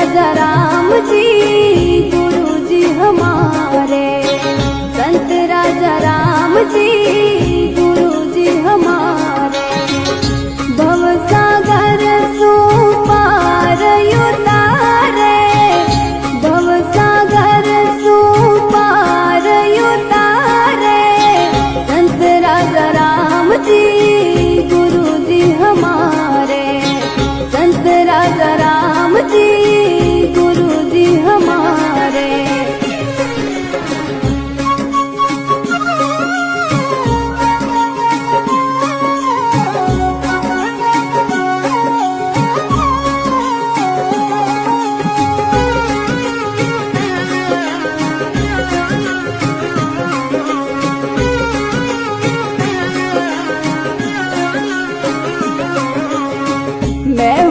राजा राम जी गुरु जी हमारे, संत राजा राम जी गुरु जी हमारे। भवसागर सो पार उतारे, भवसागर सो पार उतारे। संत राजा राम जी गुरु जी हमारे, संत राजा राम जी गुरु जी हमारे। मैं